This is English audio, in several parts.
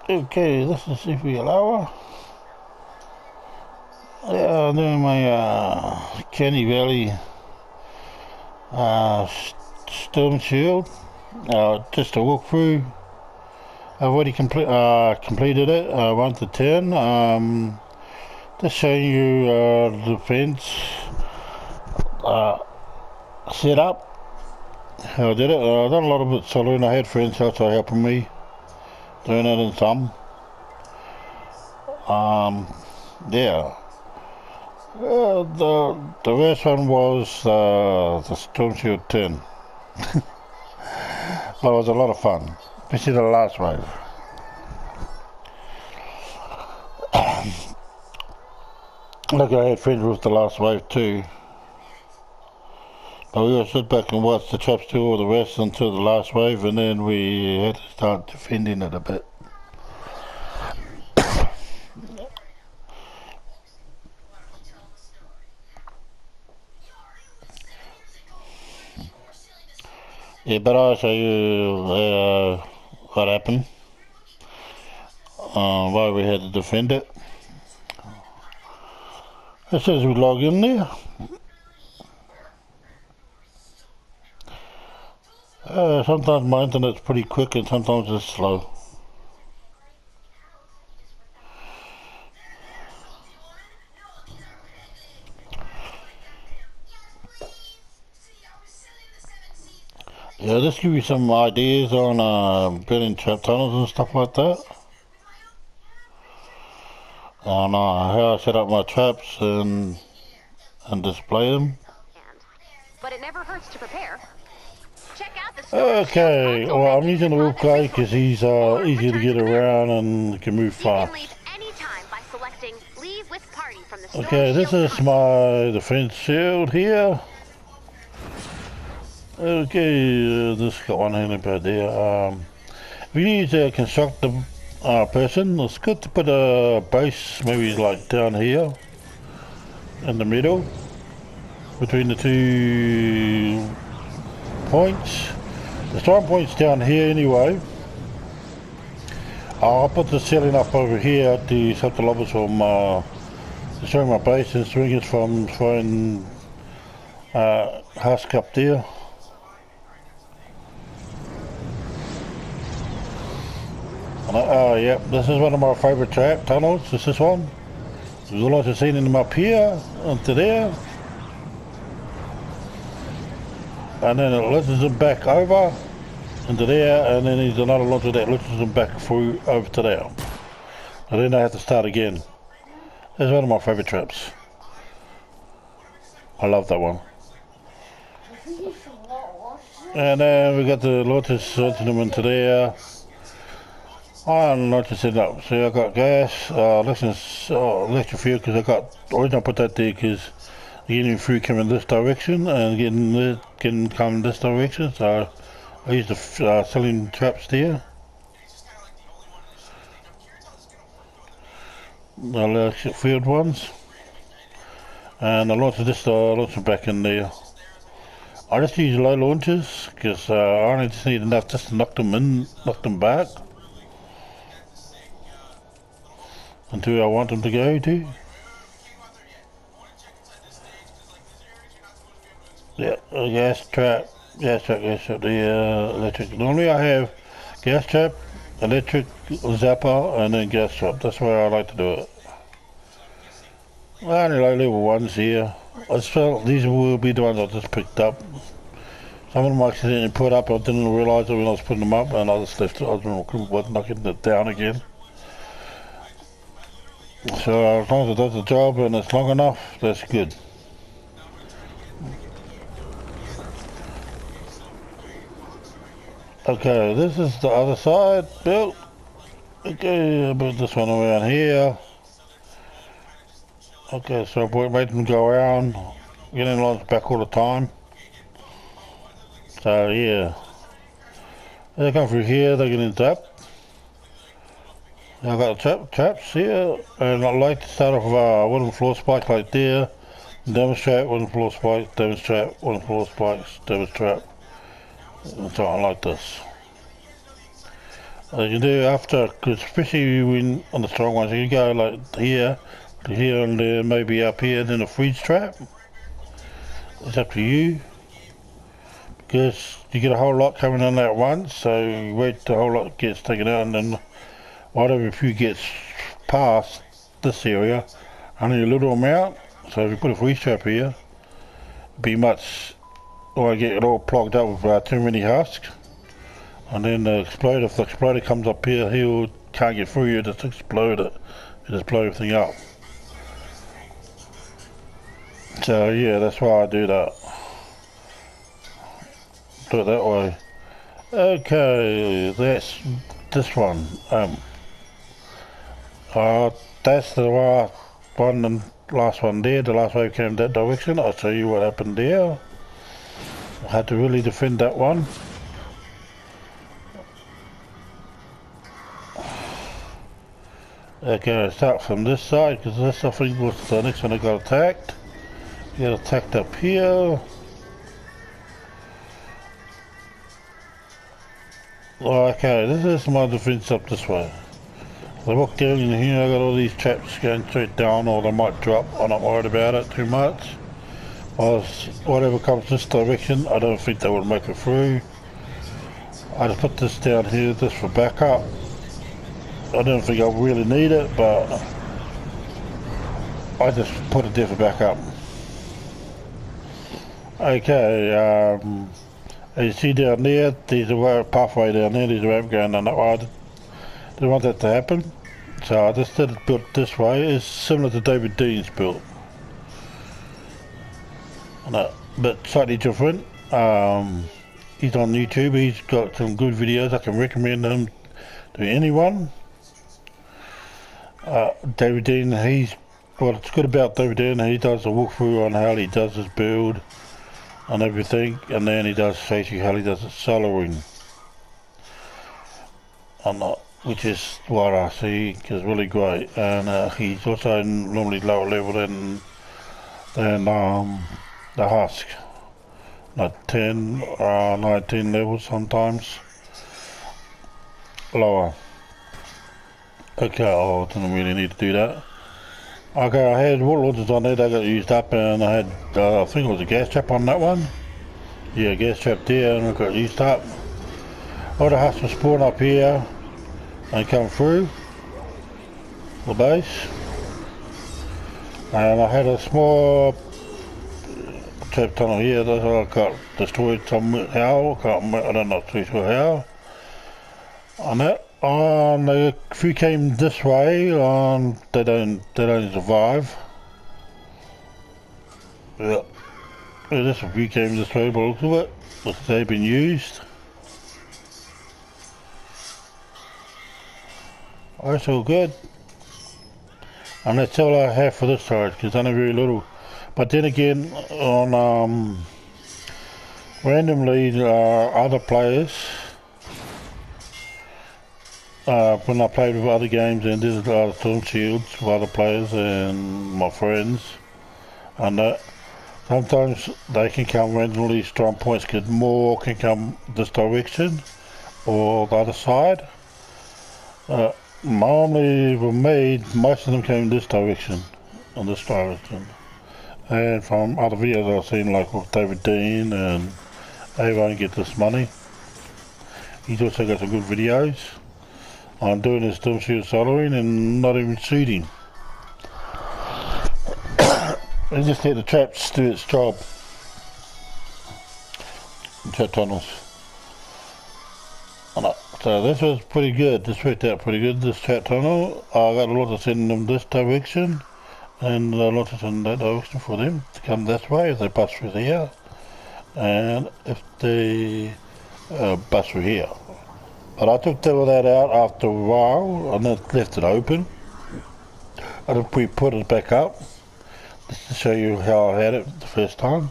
Okay, this is CPLR. Yeah, I'm doing my Canny Valley storm shield. Just a walkthrough. I've already completed it, 1 to 10. Just showing you the fence setup, how I did it. I've done a lot of it solo, and I had friends also helping me doing it in some. Yeah. The worst one was the Storm Shield 10. But it was a lot of fun, especially the last wave. Look, I had friends with the last wave too. But we would sit back and watch the traps do all the rest until the last wave, and then we had to start defending it a bit. Yeah, but I'll show you what happened, why we had to defend it. As soon as we log in there, sometimes my internet's pretty quick and sometimes it's slow. Yeah, just give you some ideas on building trap tunnels and stuff like that. On how I set up my traps and display them. But it never hurts to prepare. Check out the Okay, well, I'm using the wolf guy because he's easy to get around and can move fast. Okay, this is my defense shield here. Okay, this got one hand about there. If you use a constructive person, it's good to put a base maybe like down here in the middle between the 2 points. The strong point's down here anyway. I'll put the ceiling up over here to stop the lobbers from destroying my base and swingers from throwing husk up there. Oh yeah, this is one of my favourite trap tunnels. This is one. There's a lot of seeing them up here onto there, and then it lifts them back over into there, and then there's another launcher that lifts them back through over to there. And then I have to start again. That's one of my favourite traps. I love that one. And then we got the launchers launching them into there. I'm not just setting up. See, I got gas, electric fuel, because the reason I put that there because getting through coming this direction and getting come this direction. So I use the ceiling traps there. The electric field ones, and I launch them back in there. I just use low launches because I only just need enough just to knock them back until I want them to go to. Yeah, gas trap, the electric. Normally I have gas trap, electric zapper, and then gas trap. That's where I like to do it. Only low level ones here. I felt these will be the ones I just picked up. Some of them I accidentally put up, I didn't realise it when I was putting them up, and I just left it. I was knocking it down again. So as long as it does the job and it's long enough, that's good. Okay, this is the other side built. Okay, I built this one around here. Okay, so I made them go around, getting lines back all the time. So yeah, they come through here, they get in tap. I've got traps here, and I like to start off with a wooden floor spike like there, damage trap, wooden floor spike, damage trap, wooden floor spikes, damage trap, and something like this. You can do after, cause especially when on the strong ones, you can go like here, to here and there, maybe up here, then a freeze trap. It's up to you. Because you get a whole lot coming in at once, so you wait till the whole lot gets taken out, and then whatever few gets past this area, only a little amount. So if you put a freeze trap here, it'd be much, or get it all plugged up with too many husks. And then the exploder, if the exploder comes up here, he can't get through, you just explode it. You just blow everything up. So yeah, that's why I do that. Do it that way. Okay, that's this one. That's the last one and last one there. The last wave came that direction. I'll show you what happened there. I had to really defend that one. Okay, start from this side because this I think was the next one that got attacked. You got attacked up here. Okay, this is my defense up this way. I walk down in here, I got all these traps going straight down, or they might drop. I'm not worried about it too much. Whatever comes this direction, I don't think they will make it through. I just put this down here just for backup. I don't think I really need it, but I just put it there for backup. Okay, as you see down there, there's a pathway down there, there's a ramp going down that way. I didn't want that to happen, so I just did it built this way. It's similar to David Dean's build, but slightly different. He's on YouTube, he's got some good videos, I can recommend him to anyone. David Dean, what's good about David Dean, he does a walkthrough on how he does his build and everything, and then he does show you how he does his soloing, which is what I see is really great. And he's also normally lower level than the husk, like 10 19 levels sometimes lower. Okay, I didn't really need to do that. Okay, I had water launchers on there, they got used up, and I had, I think it was a gas trap on that one. Yeah, gas trap there, and it got used up. All the husks will spawn up here and come through the base. And I had a small trap tunnel here that I got destroyed somehow, I don't know too sure how. On that. The few came this way, they don't survive. Yeah. This a few came this way, but look at it. Looks like they've been used. That's all good. And that's all I have for this side, because I know very little. But then again, on randomly other players, when I played with other games and did other storm shields with other players and my friends, and sometimes they can come randomly strong points because more can come this direction or the other side. Normally with me, most of them came this direction, on this direction. And from other videos I've seen, like with David Dean and everyone get this money. He's also got some good videos on doing his storm shield soloing and not even shooting. And just let the traps do its job. Trap tunnels. So this was pretty good. This worked out pretty good, this trap tunnel. I got a lot to send them this direction and a lot to send that direction for them to come this way if they bust through here. And if they bust through here. But I took all that out after a while and then left it open. I just put it back up just to show you how I had it the first time.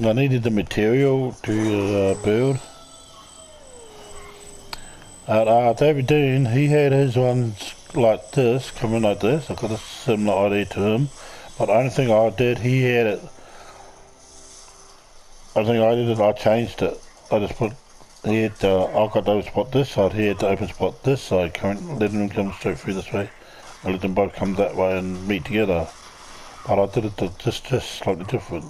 I needed the material to build. David Dean, he had his ones like this, coming like this. I got a similar idea to him. But the only thing I did, he had it. I changed it. I just put he had, I've got to open spot this side, he had to open spot this side, letting them come straight through this way. I let them both come that way and meet together. But I did it just slightly different.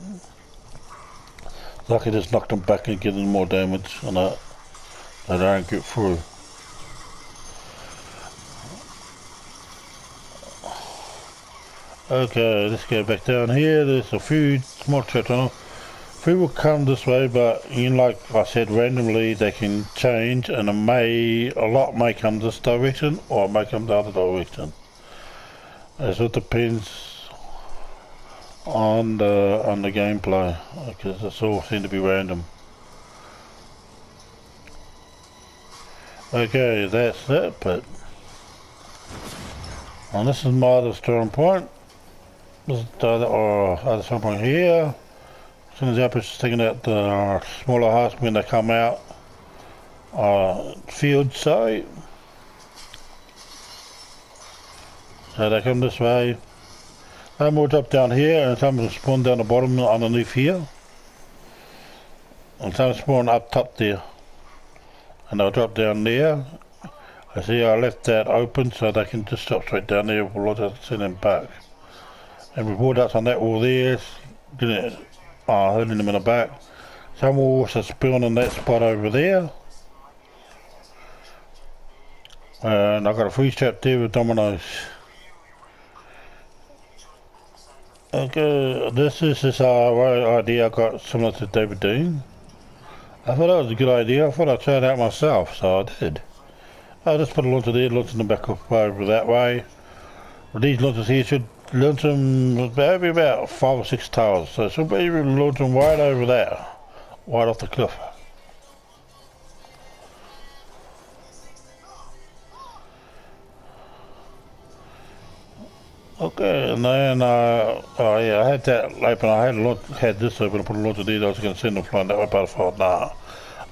So I could just knock them back and give them more damage and they don't get through. Okay, let's go back down here. There's a few small traps on. Few will come this way, but like I said, randomly they can change, and a lot may come this direction, or it may come the other direction. So it depends on the gameplay, because it's all seem to be random. Okay, that's it. But and this is my other strong point. This is the other strong point here. As soon as the Empress is taking out the smaller husks when they come out, field side. So they come this way. Some will drop down here, and some will spawn down the bottom underneath here. And some spawn up top there. And they'll drop down there. I see I left that open so they can just drop straight down there while I just send them back. And we brought out on that wall there, holding them in the back. Some will also spawn in that spot over there. And I've got a freeze trap there with dominoes. Okay, this is this idea I got similar to David Dean. I thought that was a good idea. I thought I'd try it out myself, so I did. I just put a launcher there, launching them back up over that way. Well, these launchers here should launch them maybe about 5 or 6 towers, so it should be launch them right over there, right off the cliff. Okay, and then I had that open. I had this open. I put a launcher there. I was going to send them flying that way, but I thought, nah.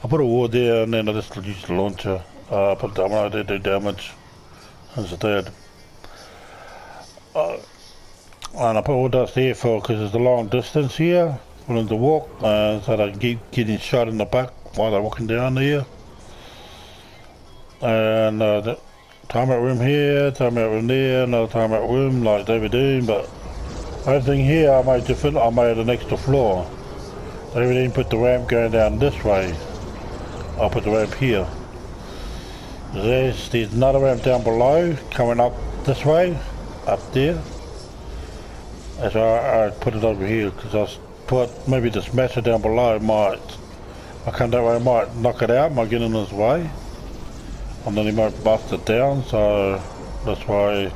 I put a wall there, and then I just used the launcher. I put the domino there, do damage instead. And I put all that there for because it's a long distance here for them to walk, so they can keep getting shot in the back while they're walking down there. And timeout room here, timeout room there, another timeout room like David Dean, but everything here I made different. I made an extra floor. David Dean put the ramp going down this way. I'll put the ramp here. There's another ramp down below coming up this way, up there. So I put it over here because I thought maybe the smasher down below might, if I come that way, I might knock it out, might get in his way. And then he might bust it down, so that's why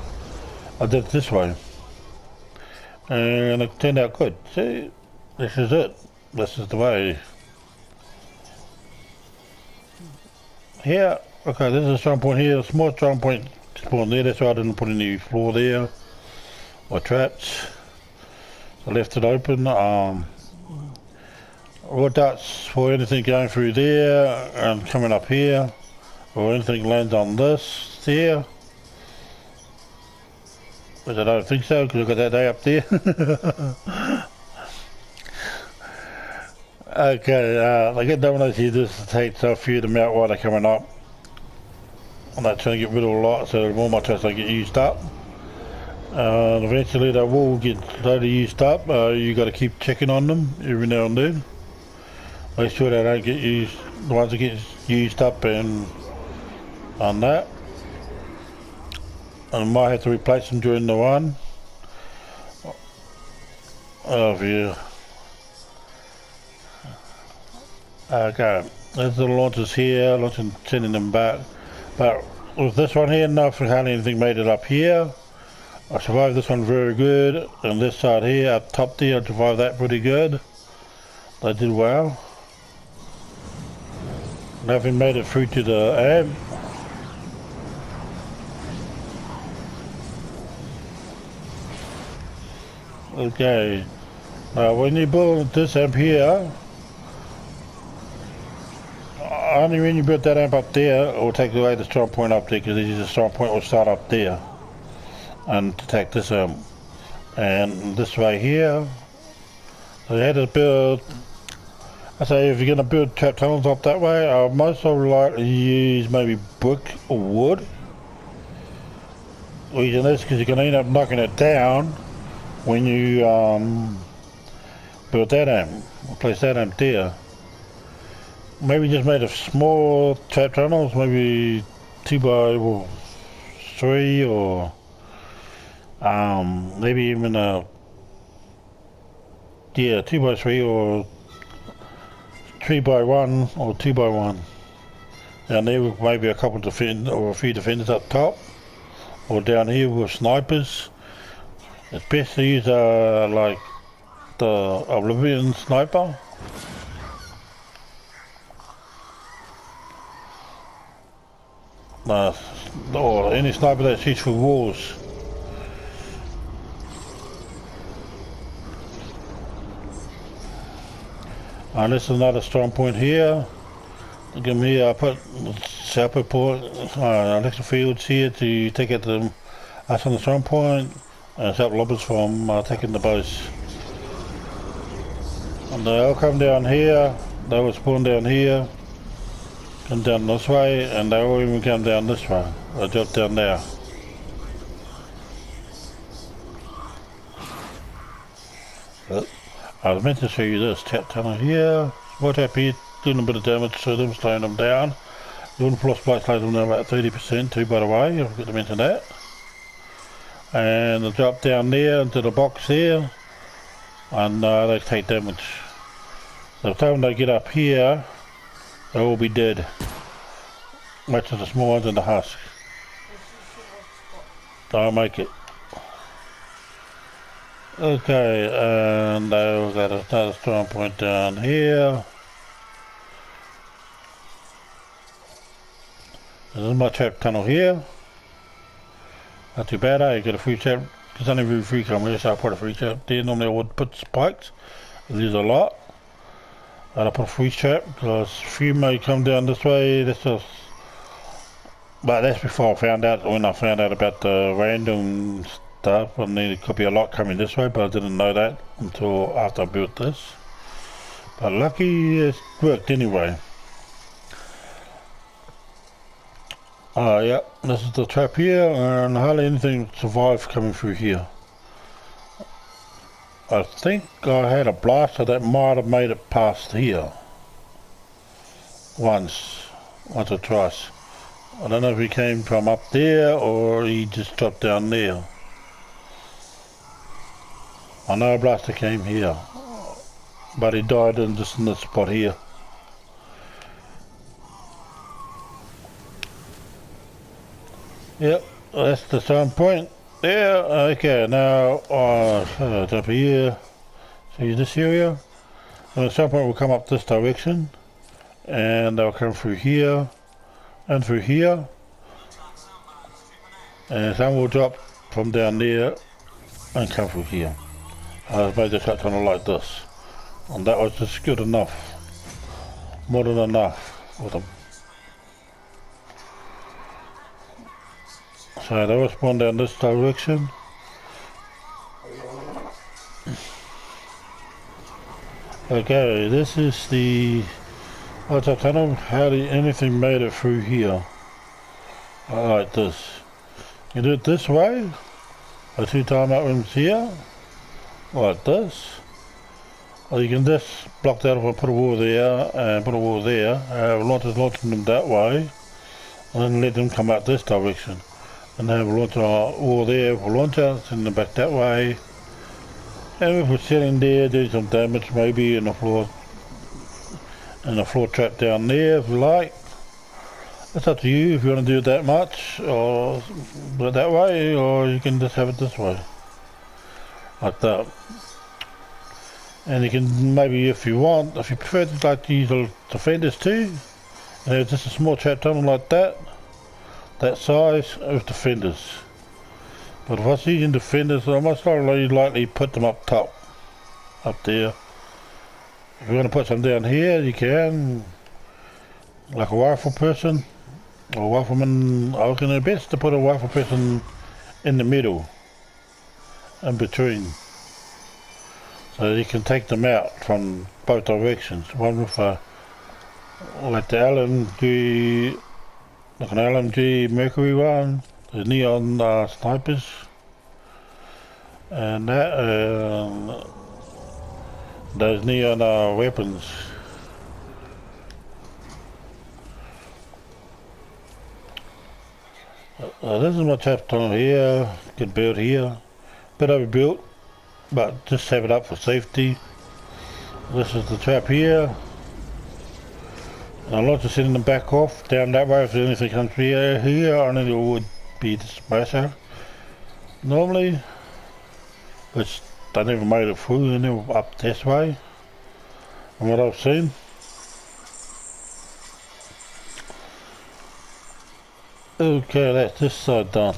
I did it this way. And it turned out good. See, this is it. This is the way. Here, okay, this is a strong point here, a small strong point spawn there, that's why I didn't put any floor there, or traps. I left it open. Raw darts for anything going through there and coming up here, or anything lands on this here. Which I don't think so, because I've got that day up there. Okay, I get dominoes here just to take so few of them out while they're coming up. I'm not trying to get rid of a lot, so the more my traps they get used up. Eventually they will get slowly used up. You got to keep checking on them every now and then. Make sure they don't get used, the ones that get used up and on that. And I might have to replace them during the run. Oh yeah. Okay, there's the launchers here, launching, sending them back. But with this one here, no, for hardly anything made it up here. I survived this one very good, and this side here, up top there, I survived that pretty good. They did well. Nothing made it through to the amp. Okay, when you build this amp here, only when you build that amp up there, it will take away the strong point up there, because the strong point will start up there and attack this amp. And this way here, so you had to build I say if you're going to build trap tunnels up that way, I'll most likely use maybe brick or wood. The reason is because you're going to end up knocking it down when you build that amp, place that amp there. Maybe just made of small trap tunnels, maybe 2x3 or maybe even a 2x3 or 3x1 or 2x1. Down there with maybe a couple of or a few defenders up top, or down here with snipers. It's best to use like the Oblivion sniper. Or any sniper that shoots through walls. And this is another strong point here. Again, here I put separate point, electric fields here to take out us on the strong point, and stop lobbers from taking the base. And they'll come down here, they will spawn down here, come down this way, and they will even come down this way. They'll drop down there. I was meant to show you this tap tunnel here, right up here, doing a bit of damage to them, slowing them down. Doing floor spike slows them down about 30% too, by the way, I forgot to mention that. And they'll drop down there into the box there, and they take damage. So by the time they get up here, they'll all be dead. Much of the small ones in the husk. Don't make it. Okay, and they've got another strong point down here. This is my trap tunnel here. Not too bad, eh? Got a free trap. It's only very free camera, so I put a free trap there. Normally I would put spikes. There's a lot. And I put a free trap because few may come down this way. That's just. But that's before I found out, when I found out about the random stuff. I knew there could be a lot coming this way, but I didn't know that until after I built this. But lucky it worked anyway. Yeah, this is the trap here, and hardly anything survived coming through here. I think I had a blaster that might have made it past here. Once or twice. I don't know if he came from up there or he just dropped down there. I know a blaster came here, but he died just in this spot here. Yep, that's the same point. Yeah, okay, now up here, see this area? And at some point we'll come up this direction, and they'll come through here, and through here, and some will drop from down there, and come through here. I made the shot tunnel like this, and that was just good enough, more than enough for them. So they will spawn down this direction. Okay, this is the water tunnel. Hardly anything made it through here. Like this. You do it this way. The two timeout rooms here. Like this. Or you can just block that off and put a wall there and put a wall there. Launching them that way. And then let them come out this direction. And have a launcher wall there for launcher, send them back that way. And if we're sitting there, do some damage maybe in the floor trap down there if you like. It's up to you if you want to do it that much or do it that way, or you can just have it this way. Like that. And you can maybe, if you want, if you prefer to like to use the defenders too, and have just a small trap tunnel like that size with defenders. But if I was using defenders, I most likely put them up top, up there. If you want to put some down here, you can, like a rifle person or rifleman. I reckon it's best to put a rifle person in the middle, in between. So you can take them out from both directions. One with like the LMG, like an LMG Mercury one, the neon snipers, and that those neon weapons. This is my trap tunnel here. Good build here. Bit overbuilt, but just have it up for safety. This is the trap here. And I'll just send them back off down that way if anything comes here. I know it would be the smasher normally, which they never made it through, and they were up this way from what I've seen. Okay, that's this side done.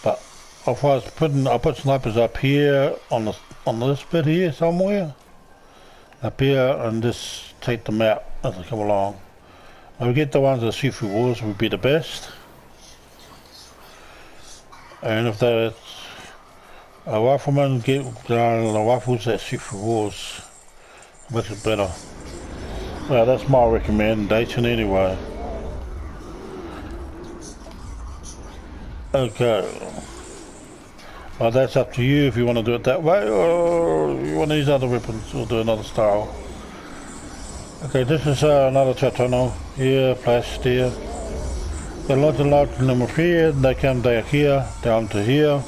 But if I was I put snipers up here on this bit here somewhere. Up here and just take them out as they come along. If we get the ones that shoot through walls would be the best. And if that's a rifleman, get the rifles that shoot through walls. Makes it better. Well, that's my recommendation anyway. Okay. Well, that's up to you if you want to do it that way, or you want to use other weapons, or do another style. Okay, this is another trap tunnel. Here, flash there. Got lots and lots of them up here, they come down here, down to here.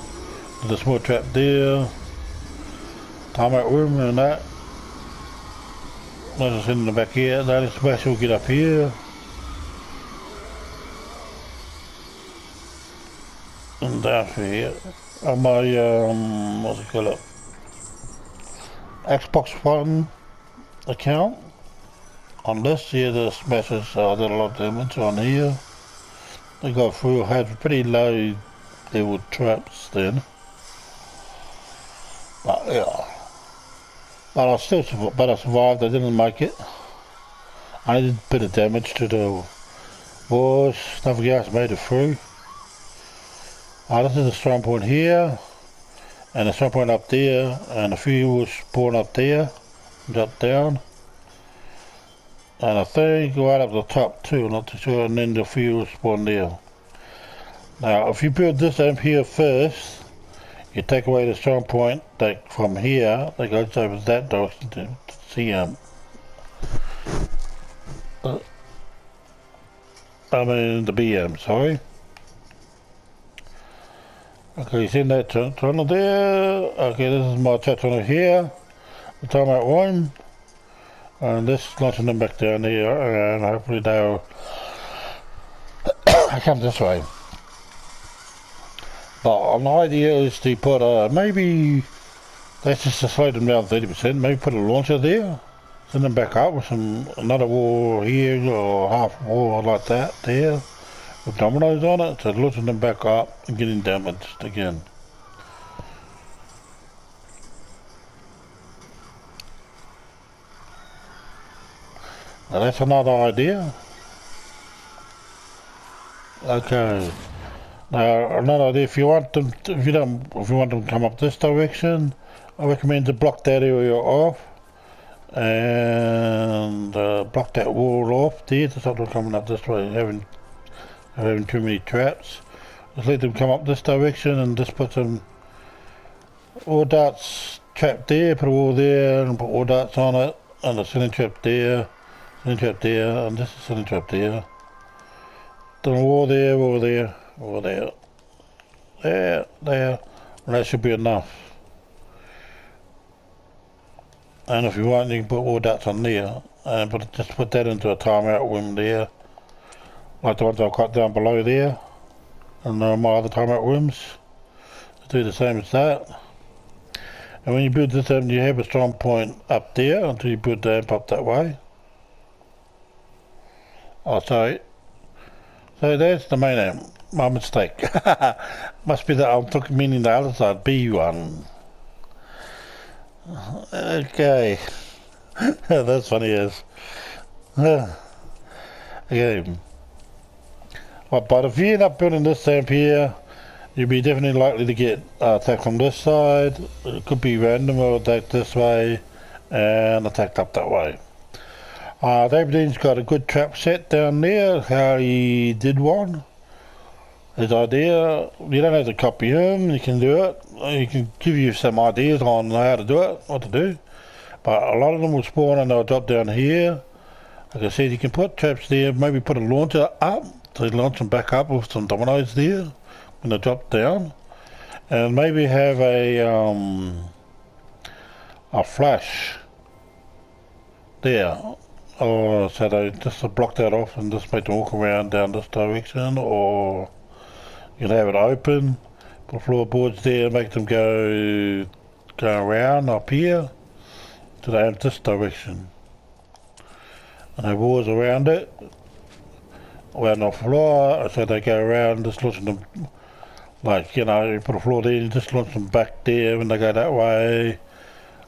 There's a small trap there. Timeout room and that. I'll just send them back here. The only smash will get up here. And down through here. On my, what's it called? Xbox One account. On this here, the smashes, I did a lot of damage on here. They got through, had pretty low level traps then. But yeah. But I survived, I didn't make it. I did a bit of damage to the walls, nothing else made it through. This is a strong point here, and a strong point up there, and a few will spawn up there, drop down. And I think right up the top too, not too sure, and then the few will spawn there. Now, if you build this up here first, you take away the strong point that from here, that goes over that direction to see them. I mean the BM, sorry. Okay, you see that tunnel there? Okay, this is my chat tunnel here. The timeout one. And this is launching them back down here, and hopefully they'll come this way. But an idea is to put maybe, that's just to slow them down 30%, maybe put a launcher there, send them back up with another wall here, or half wall like that there, with dominoes on it, so launching them back up and getting damaged again. Now that's another idea. Okay. Now another idea, if you want them to come up this direction, I recommend to block that area off and block that wall off there to stop them coming up this way, having too many traps. Just let them come up this direction and just put some ore darts trap there, put a wall there and put ore darts on it, and a ceiling trap there. Trap there, and this is ceiling trap there. The wall there, wall there, wall there. There, and that should be enough. And if you want, you can put all that on there, and just put that into a timeout room there, like the ones I've got down below there, and my other timeout rooms. Do the same as that. And when you build this up, you have a strong point up there until you build the amp up that way. Oh, sorry. So there's the main amp. My mistake. Must be that I'm meaning the other side, B1. Okay. That's funny as. Okay. Well, but if you end up building this amp here, you'll be definitely likely to get attacked from this side. It could be random or attacked this way and attacked up that way. David Dean's got a good trap set down there, how he did one. His idea, you don't have to copy him, you can do it. He can give you some ideas on how to do it, what to do. But a lot of them will spawn and they'll drop down here. Like I said, you can put traps there, maybe put a launcher up, to launch them back up with some dominoes there when they drop down. And maybe have a flash there. Or so they just block that off and just make them walk around down this direction, or you can have it open, put floorboards there, make them go around up here to this direction. And have walls around it, around the floor, so they go around, just launching them, like, you know, you put a floor there, you just launch them back there when they go that way,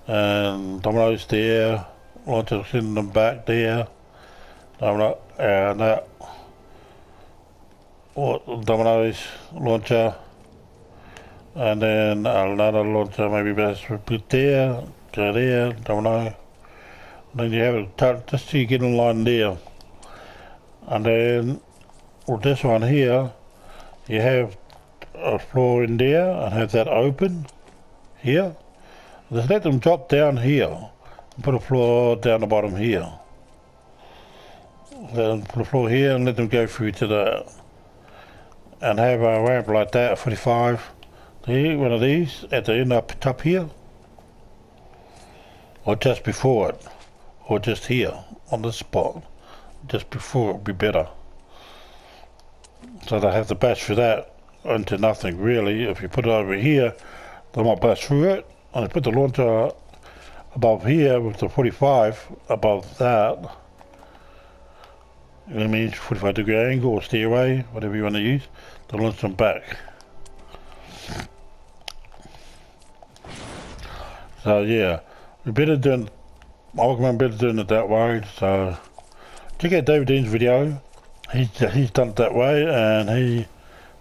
and dominoes there, launcher sending them back there, domino, and that, dominoes, launcher, and then another launcher, maybe that's repeat there, go there, domino, then you have it just so you get in line there. And then with this one here, you have a floor in there and have that open here. Just let them drop down here and put a floor down the bottom here. Then put a floor here and let them go through to the, and have a ramp like that, 45. See, one of these at the end up top here, or just before it, or just here on this spot, just before it would be better. So they have to bash through that into nothing really. If you put it over here, they might bash through it, and they put the launcher above here with the 45 above that. You know what I mean? 45-degree angle or stairway, whatever you want to use, to launch them back. So yeah, we better do. I recommend better doing it that way. So check out David Dean's video. He's done it that way, and he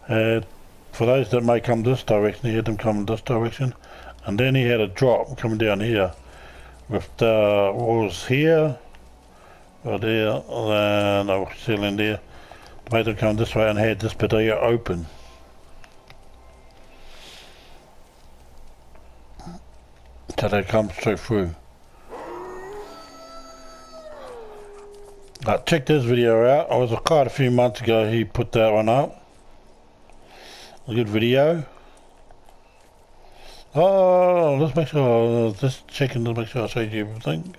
had, for those that may come this direction, he had them come in this direction, and then he had a drop coming down here with the walls here, or there, and the ceiling there, to make them come this way, and had this bit here open. So they come straight through. Check this video out. It was quite a few months ago he put that one up. A good video. Oh, let's make sure, just checking to make sure I show you everything.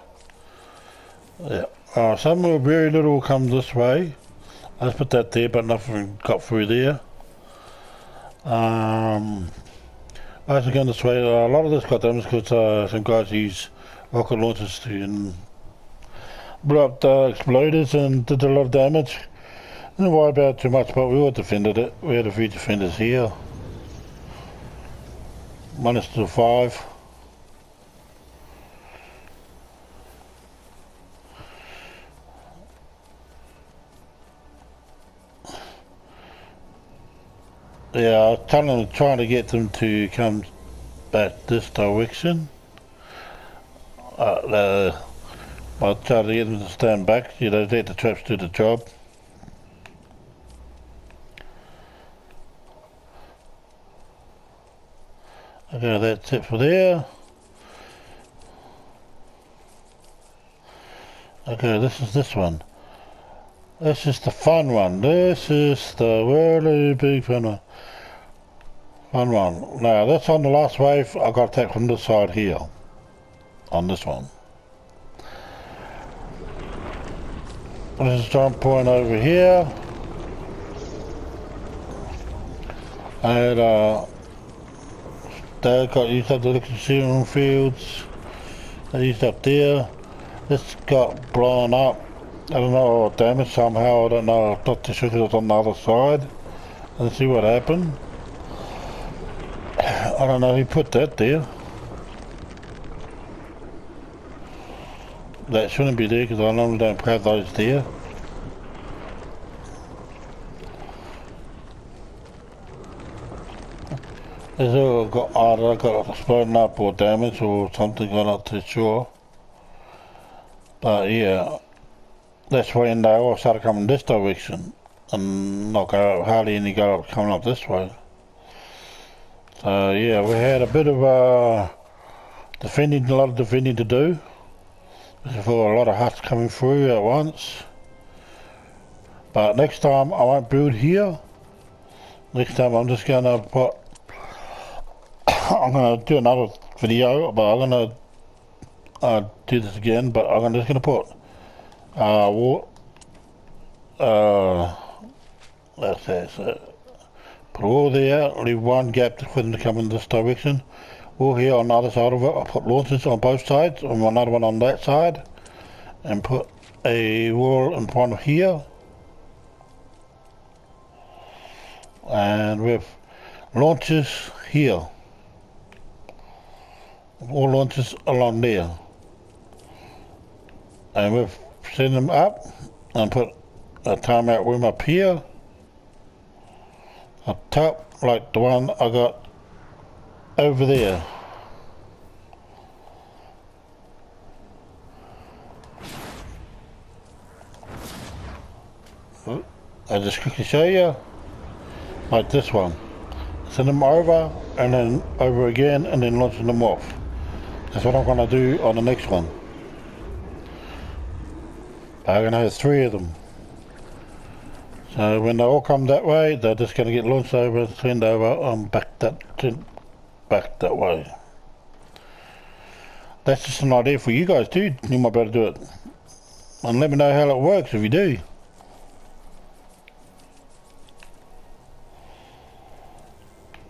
Yeah. Some will very little come this way. I just put that there, but nothing got through there. As we go this way, a lot of this got damaged because some guys use rocket launchers to blew up the exploders and did a lot of damage. Didn't worry about it too much, but we all defended it. We had a few defenders here. -5. Yeah, I was trying to get them to come back this direction. I tried to get them to stand back, you know, let the traps do the job. Okay, that's it for there. Okay, this is this one. This is the fun one. This is the really big fun one. Now, that's on the last wave. I got attacked from this side here. On this one. This is jump point over here. And they got used up the electric fields. They used up there. This got blown up. I don't know, or damaged somehow. I don't know. I'm not too sure because it was on the other side. Let's see what happened. I don't know who put that there. That shouldn't be there because I normally don't have those there. There's all got either got exploded up or damage or something, I'm not too sure. But yeah, that's when they all started coming this direction and not go hardly any go coming up this way. So yeah, we had a bit of a lot of defending to do. For a lot of huts coming through at once. But next time I won't build here. Next time I'm just gonna put I'm gonna do another video, but I'm gonna do this again, but I'm just gonna put let's say so put all there, leave one gap for them to come in this direction. All here on the other side of it, I'll put launchers on both sides, and another one on that side, and put a wall in front of here, and with launchers here, all launchers along there, and we've send them up and put a timeout room up here, up top, like the one I got over there. I'll just quickly show you, like this one. Send them over and then over again and then launching them off. That's what I'm going to do on the next one. I'm going to have 3 of them. So when they all come that way, they're just going to get launched over, send over, and back that way. That's just an idea for you guys too. You might be able to do it. And let me know how it works if you do.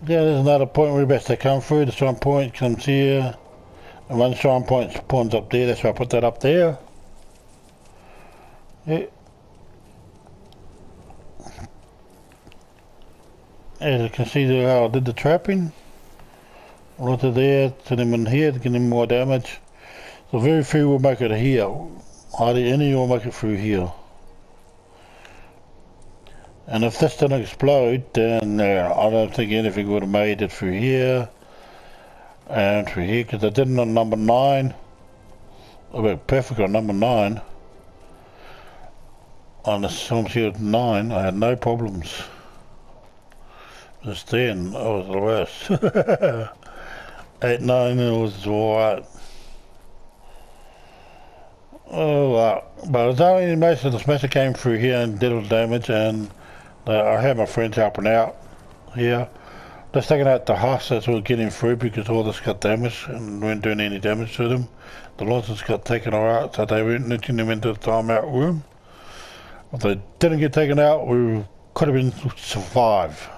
Yeah, there's another point where best they come through. The strong point comes here. And one strong point spawns up there. That's why I put that up there. Yeah. As you can see how I did the trapping. A lot of there, send them in here to get them more damage. So very few will make it here. Hardly any will make it through here. And if this didn't explode, then I don't think anything would have made it through here. And through here, because I didn't on number 9. I went perfect on number 9. On the Storm Shield 9, I had no problems. Just then, I was the worst. 8, 9, it was alright. Oh, wow. But it's only most of the smasher came through here and did all the damage, and I had my friends helping out here. Just taking out the husk as we were getting through because all this got damaged and weren't doing any damage to them. The launchers got taken out, so they weren't letting them into the timeout room. If they didn't get taken out, we could have been survive.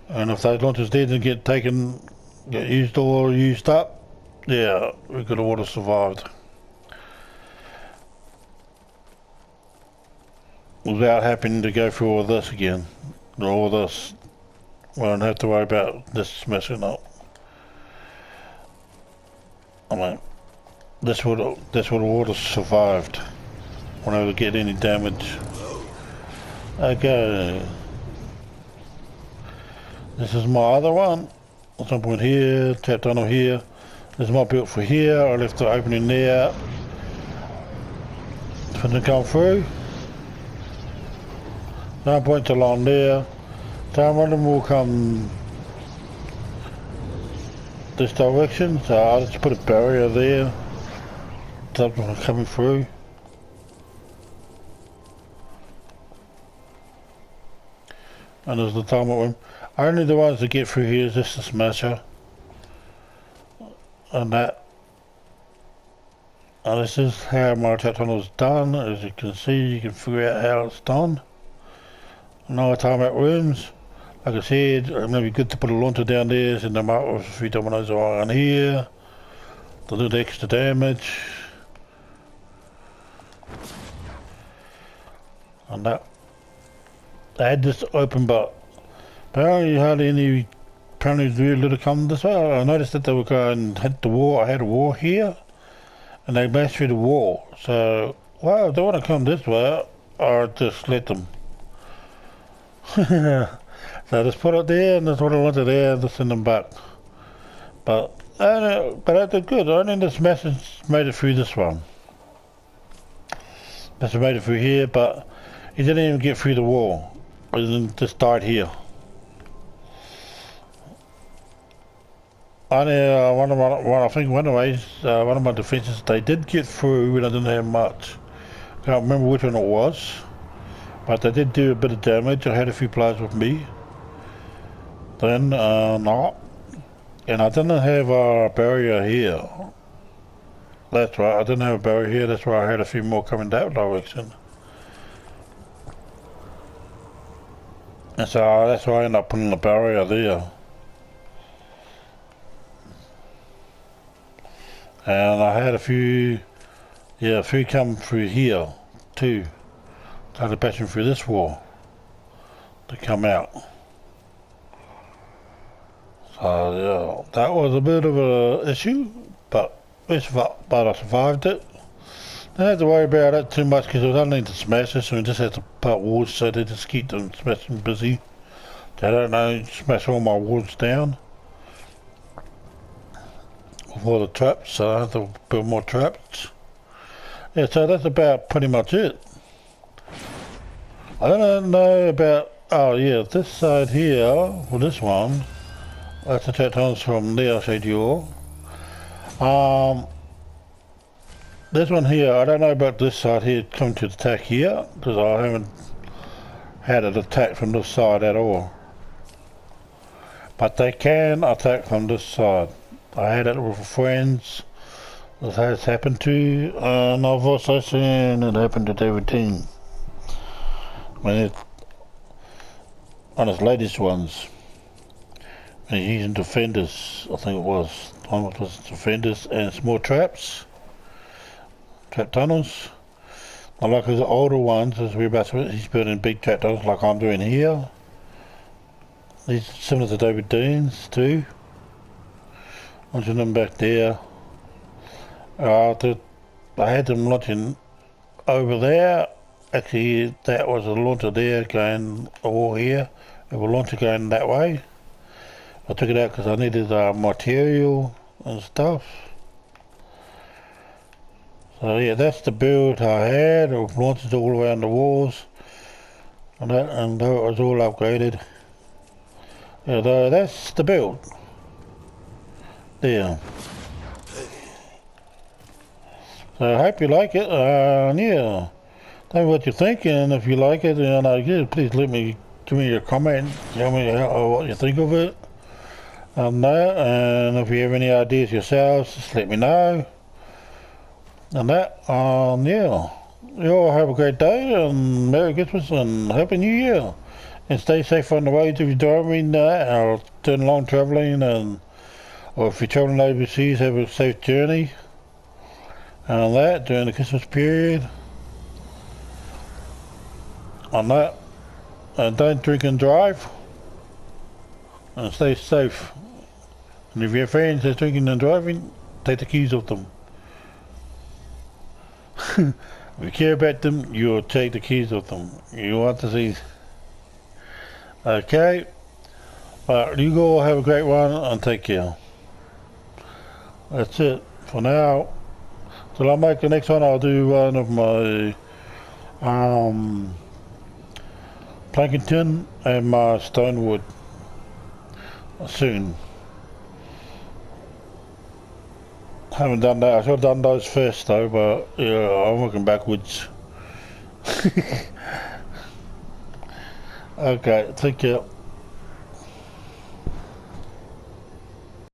And if those launchers didn't get taken, get used up, yeah, we could have all survived. Without having to go through all this again. All this. We don't have to worry about this messing up. I mean, this would all have survived. Whenever we get any damage. Okay. This is my other one. At some point here, tap tunnel here. This is my built for here. I left the opening there for them to come through. No points along there. Some of them will come this direction, so I'll just put a barrier there. Something coming through. And there's the timer one. Only the ones that get through here is just the smasher. And that. And this is how my tap tunnel is done. As you can see, you can figure out how it's done. No timeout rooms. Like I said, it may be good to put a launcher down there, send them out with a few dominoes around here. To do the extra damage. And that. I had this open, but apparently hardly any, apparently very little come this way. I noticed that they were going and hit the wall. I had a wall here, and they mashed through the wall. So, if they want to come this way, I'll just let them. So I just put it there, and that's what I wanted there, and just send them back. But I did good. I only just made it through this one. Message made it through here, but he didn't even get through the wall. He just died here. I think one of my defenses, they did get through when I didn't have much. I can't remember which one it was, but they did do a bit of damage. I had a few players with me. Then, no. And I didn't have a barrier here. That's right, I didn't have a barrier here, that's why I had a few more coming that direction. And so that's why I ended up putting the barrier there. And I had a few come through here too. Started passing through this wall to come out. So yeah, that was a bit of an issue, but I survived it. Didn't have to worry about it too much because I was only to smash this, and we just had to put walls so they just keep them smashing busy. They don't smash all my walls down. With all the traps, so I have to build more traps. Yeah, so that's about pretty much it. I don't know about, oh yeah, this side here, well this one, that's the tectons from there I showed you all. This one here, I don't know about this side here coming to attack here, because I haven't had it attack from this side at all. But they can attack from this side. I had it with friends that has happened to, and I've also seen it happen to David Team. When it, on his latest ones, when he's using defenders, I think it was. One was defenders and small traps, trap tunnels. Not like his older ones, as we're about to, he's building big trap tunnels like I'm doing here. These similar to David Dean's too. Launching them back there. I had them launching over there. Actually, that was a launcher there going all here. It was a launcher going that way. I took it out because I needed material and stuff. So yeah, that's the build I had. It was launchers all around the walls, and that it was all upgraded. Yeah, that's the build. There. So I hope you like it. Yeah. Tell me what you think, and if you like it, and please give me your comment. Tell me what you think of it. And if you have any ideas yourselves, just let me know. And yeah. You all have a great day, and Merry Christmas, and Happy New Year. And stay safe on the roads if you're driving or doing long travelling, or if you're travelling overseas, have a safe journey. And during the Christmas period. On that, and don't drink and drive, and stay safe. And if your friends are drinking and driving, take the keys off them. If you care about them, you'll take the keys off them. You want to see. Okay, you go have a great one and take care. That's it for now. Till I make the next one, I'll do one of my Plankton and my stonewood soon. Haven't done that. I should have done those first though, but yeah, I'm working backwards. Okay, take care.